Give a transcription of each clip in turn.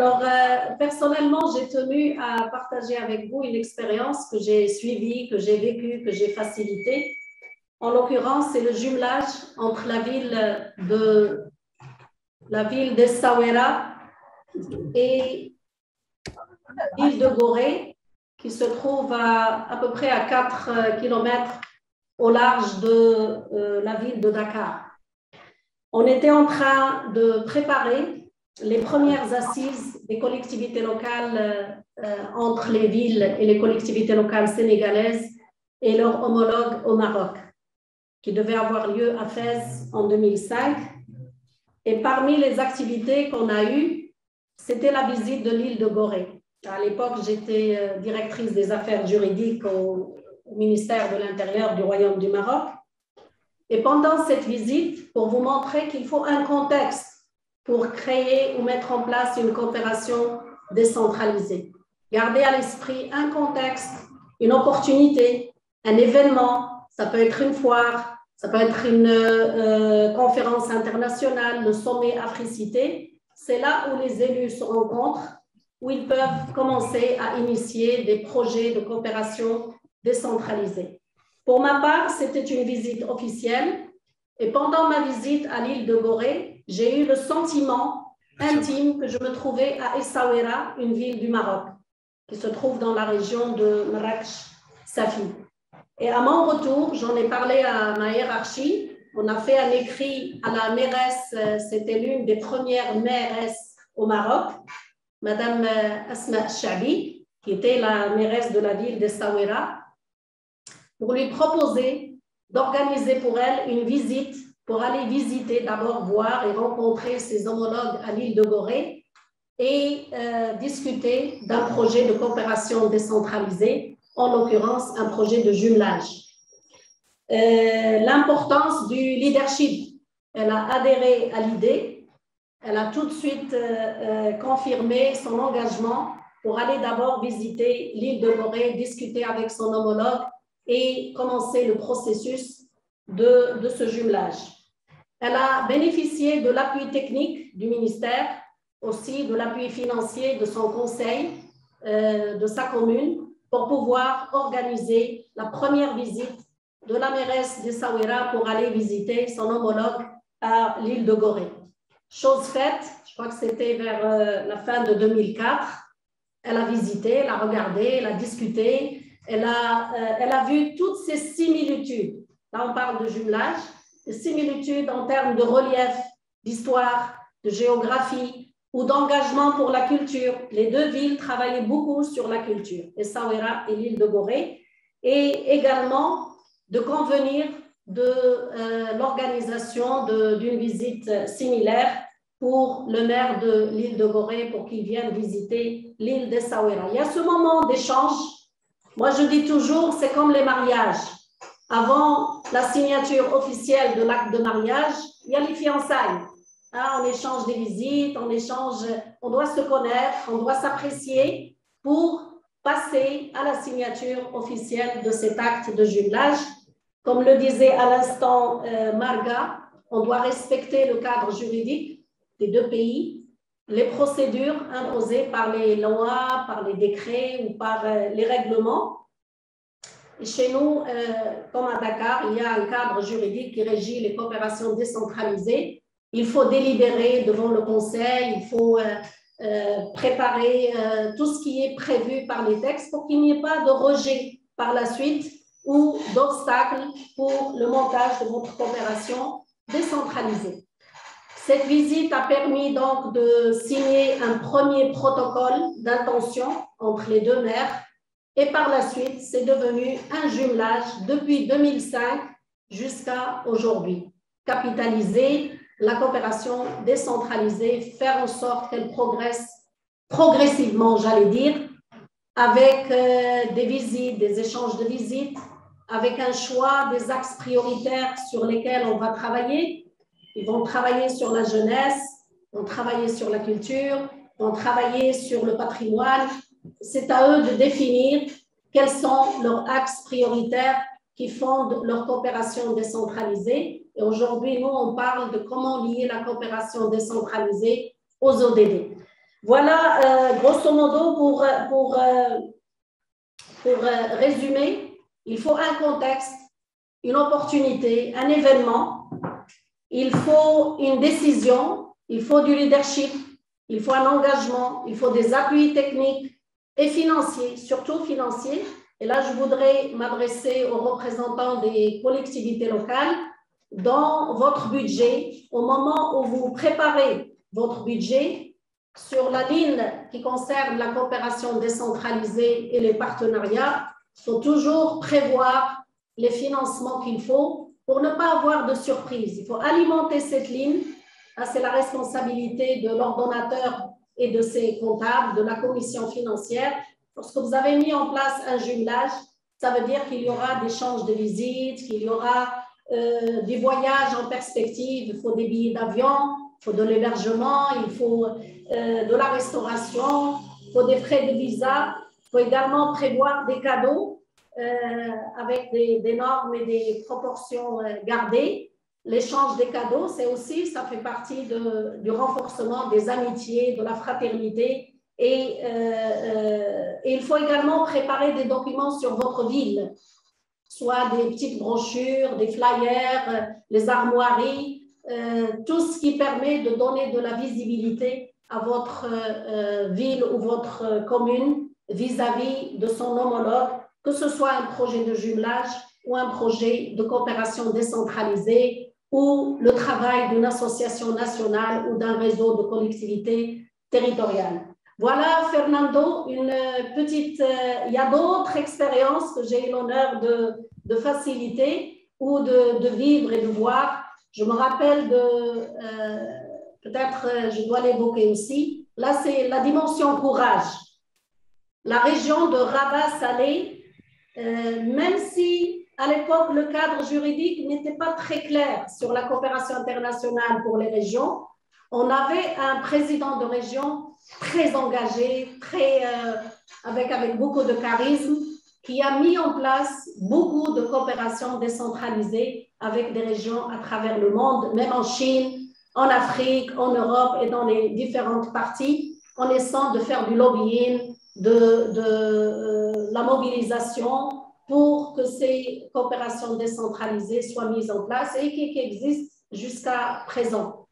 Alors, personnellement, j'ai tenu à partager avec vous une expérience que j'ai suivie, que j'ai vécue, que j'ai facilitée. En l'occurrence, c'est le jumelage entre la ville d'Essaouira et l'île de Gorée, qui se trouve à peu près à 4 km au large de la ville de Dakar. On était en train de préparer les premières assises des collectivités locales entre les villes et les collectivités locales sénégalaises et leurs homologues au Maroc, qui devaient avoir lieu à Fès en 2005. Et parmi les activités qu'on a eues, c'était la visite de l'île de Gorée. À l'époque, j'étais directrice des affaires juridiques au ministère de l'Intérieur du Royaume du Maroc. Et pendant cette visite, pour vous montrer qu'il faut un contexte pour créer ou mettre en place une coopération décentralisée. Gardez à l'esprit un contexte, une opportunité, un événement, ça peut être une foire, ça peut être une conférence internationale, le sommet Africité. C'est là où les élus se rencontrent, où ils peuvent commencer à initier des projets de coopération décentralisée. Pour ma part, c'était une visite officielle et pendant ma visite à l'île de Gorée, j'ai eu le sentiment intime que je me trouvais à Essaouira, une ville du Maroc, qui se trouve dans la région de Marrakech-Safi. Et à mon retour, j'en ai parlé à ma hiérarchie. On a fait un écrit à la mairesse, c'était l'une des premières mairesses au Maroc, Madame Asma Chabi, qui était la mairesse de la ville d'Essaouira, pour lui proposer d'organiser pour elle une visite, pour aller visiter, d'abord voir et rencontrer ses homologues à l'île de Gorée et discuter d'un projet de coopération décentralisée, en l'occurrence un projet de jumelage. L'importance du leadership, elle a adhéré à l'idée, elle a tout de suite confirmé son engagement pour aller d'abord visiter l'île de Gorée, discuter avec son homologue et commencer le processus de ce jumelage. Elle a bénéficié de l'appui technique du ministère, aussi de l'appui financier de son conseil, de sa commune, pour pouvoir organiser la première visite de la mairesse d'Essaouira pour aller visiter son homologue à l'île de Gorée. Chose faite, je crois que c'était vers la fin de 2004, elle a visité, elle a regardé, elle a discuté, elle a vu toutes ces similitudes. Là, on parle de jumelage, des similitudes en termes de relief, d'histoire, de géographie ou d'engagement pour la culture. Les deux villes travaillaient beaucoup sur la culture, Essaouira et l'île de Gorée, et également de convenir de l'organisation d'une visite similaire pour le maire de l'île de Gorée pour qu'il vienne visiter l'île d'Essaouira. Il y a ce moment d'échange. Moi, je dis toujours, c'est comme les mariages. Avant la signature officielle de l'acte de mariage, il y a les fiançailles. On échange des visites, on doit se connaître, on doit s'apprécier pour passer à la signature officielle de cet acte de jumelage. Comme le disait à l'instant Marga, on doit respecter le cadre juridique des deux pays, les procédures imposées par les lois, par les décrets ou par les règlements. Et chez nous, comme à Dakar, il y a un cadre juridique qui régit les coopérations décentralisées. Il faut délibérer devant le conseil, il faut préparer tout ce qui est prévu par les textes pour qu'il n'y ait pas de rejet par la suite ou d'obstacles pour le montage de votre coopération décentralisée. Cette visite a permis donc de signer un premier protocole d'intention entre les deux maires et par la suite, c'est devenu un jumelage depuis 2005 jusqu'à aujourd'hui. Capitaliser la coopération décentralisée, faire en sorte qu'elle progresse progressivement, j'allais dire, avec des visites, des échanges de visites, avec un choix des axes prioritaires sur lesquels on va travailler. Ils vont travailler sur la jeunesse, ils vont travailler sur la culture, ils vont travailler sur le patrimoine. C'est à eux de définir quels sont leurs axes prioritaires qui fondent leur coopération décentralisée. Et aujourd'hui, nous, on parle de comment lier la coopération décentralisée aux ODD. Voilà, grosso modo, pour résumer, il faut un contexte, une opportunité, un événement, il faut une décision, il faut du leadership, il faut un engagement, il faut des appuis techniques et financiers, surtout financiers. Et là, je voudrais m'adresser aux représentants des collectivités locales. Dans votre budget, au moment où vous préparez votre budget, sur la ligne qui concerne la coopération décentralisée et les partenariats, il faut toujours prévoir les financements qu'il faut pour ne pas avoir de surprise. Il faut alimenter cette ligne. C'est la responsabilité de l'ordonnateur et de ses comptables, de la commission financière. Lorsque vous avez mis en place un jumelage, ça veut dire qu'il y aura des échanges de visites, qu'il y aura des voyages en perspective, il faut des billets d'avion, il faut de l'hébergement, il faut de la restauration, il faut des frais de visa, il faut également prévoir des cadeaux avec des normes et des proportions gardées. L'échange des cadeaux, c'est aussi, ça fait partie du renforcement des amitiés, de la fraternité. Et il faut également préparer des documents sur votre ville, soit des petites brochures, des flyers, les armoiries, tout ce qui permet de donner de la visibilité à votre ville ou votre commune vis-à-vis de son homologue, que ce soit un projet de jumelage ou un projet de coopération décentralisée ou le travail d'une association nationale ou d'un réseau de collectivités territoriales. Voilà, Fernando, il y a d'autres expériences que j'ai eu l'honneur de faciliter ou de vivre et de voir. Je me rappelle peut-être je dois l'évoquer aussi, là c'est la dimension courage. La région de Rabat-Salé, même si à l'époque le cadre juridique n'était pas très clair sur la coopération internationale pour les régions, on avait un président de région très engagé, avec beaucoup de charisme, qui a mis en place beaucoup de coopération décentralisée avec des régions à travers le monde, même en Chine, en Afrique, en Europe et dans les différentes parties, en essayant de faire du lobbying, de la mobilisation pour que ces coopérations décentralisées soient mises en place et qui existent jusqu'à présent.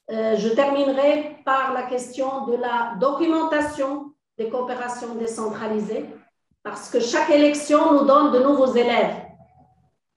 Je terminerai par la question de la documentation des coopérations décentralisées, parce que chaque élection nous donne de nouveaux élèves.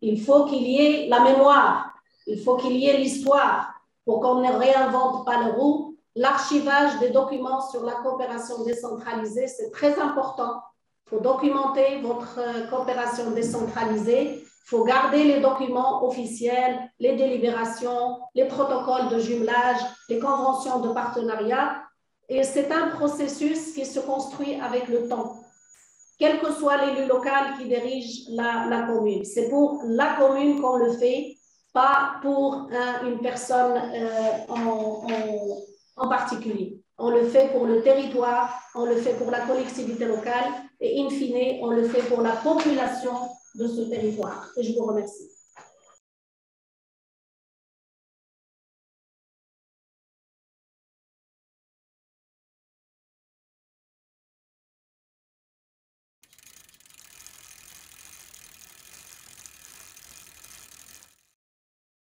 Il faut qu'il y ait la mémoire, il faut qu'il y ait l'histoire, pour qu'on ne réinvente pas le roue. L'archivage des documents sur la coopération décentralisée, c'est très important. Il faut documenter votre coopération décentralisée. Il faut garder les documents officiels, les délibérations, les protocoles de jumelage, les conventions de partenariat. Et c'est un processus qui se construit avec le temps, quel que soit l'élu local qui dirige la commune. C'est pour la commune qu'on le fait, pas pour une personne en particulier. On le fait pour le territoire, on le fait pour la collectivité locale et in fine, on le fait pour la population de ce territoire. Et je vous remercie.